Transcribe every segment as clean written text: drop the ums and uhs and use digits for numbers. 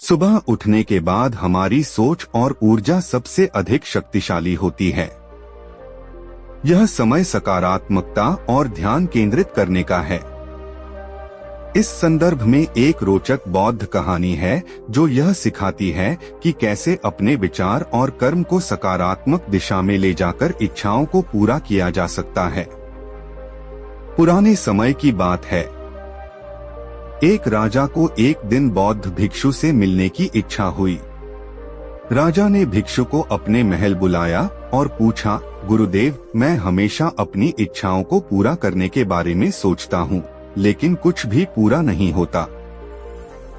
सुबह उठने के बाद हमारी सोच और ऊर्जा सबसे अधिक शक्तिशाली होती है। यह समय सकारात्मकता और ध्यान केंद्रित करने का है। इस संदर्भ में एक रोचक बौद्ध कहानी है जो यह सिखाती है कि कैसे अपने विचार और कर्म को सकारात्मक दिशा में ले जाकर इच्छाओं को पूरा किया जा सकता है। पुराने समय की बात है। एक राजा को एक दिन बौद्ध भिक्षु से मिलने की इच्छा हुई। राजा ने भिक्षु को अपने महल बुलाया और पूछा, गुरुदेव, मैं हमेशा अपनी इच्छाओं को पूरा करने के बारे में सोचता हूँ, लेकिन कुछ भी पूरा नहीं होता।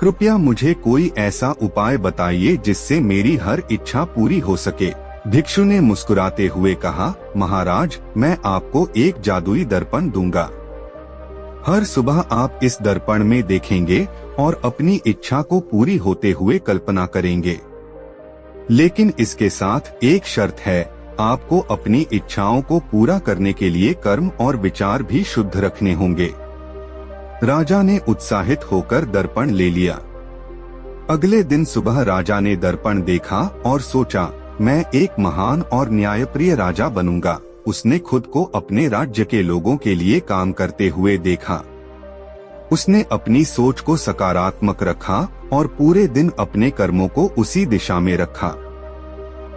कृपया मुझे कोई ऐसा उपाय बताइए जिससे मेरी हर इच्छा पूरी हो सके। भिक्षु ने मुस्कुराते हुए कहा, महाराज, मैं आपको एक जादुई दर्पण दूंगा। हर सुबह आप इस दर्पण में देखेंगे और अपनी इच्छा को पूरी होते हुए कल्पना करेंगे। लेकिन इसके साथ एक शर्त है, आपको अपनी इच्छाओं को पूरा करने के लिए कर्म और विचार भी शुद्ध रखने होंगे। राजा ने उत्साहित होकर दर्पण ले लिया। अगले दिन सुबह राजा ने दर्पण देखा और सोचा, मैं एक महान और न्यायप्रिय राजा बनूंगा। उसने खुद को अपने राज्य के लोगों के लिए काम करते हुए देखा। उसने अपनी सोच को सकारात्मक रखा और पूरे दिन अपने कर्मों को उसी दिशा में रखा।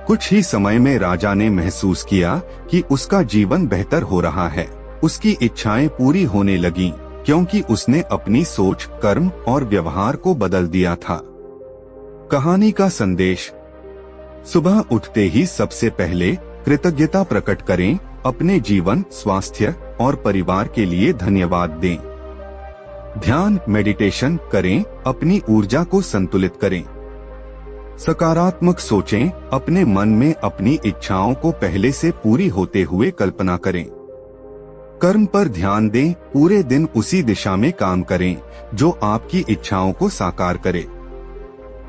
कुछ ही समय में राजा ने महसूस किया कि उसका जीवन बेहतर हो रहा है। उसकी इच्छाएं पूरी होने लगीं, क्योंकि उसने अपनी सोच, कर्म और व्यवहार को बदल दिया था। कहानी का संदेश: सुबह उठते ही सबसे पहले कृतज्ञता प्रकट करें, अपने जीवन, स्वास्थ्य और परिवार के लिए धन्यवाद दें। ध्यान, मेडिटेशन करें, अपनी ऊर्जा को संतुलित करें। सकारात्मक सोचें, अपने मन में अपनी इच्छाओं को पहले से पूरी होते हुए कल्पना करें। कर्म पर ध्यान दें, पूरे दिन उसी दिशा में काम करें जो आपकी इच्छाओं को साकार करे।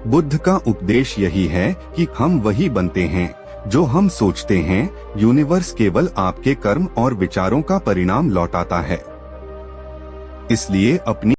बुद्ध का उपदेश यही है कि हम वही बनते हैं जो हम सोचते हैं। यूनिवर्स केवल आपके कर्म और विचारों का परिणाम लौटाता है। इसलिए अपनी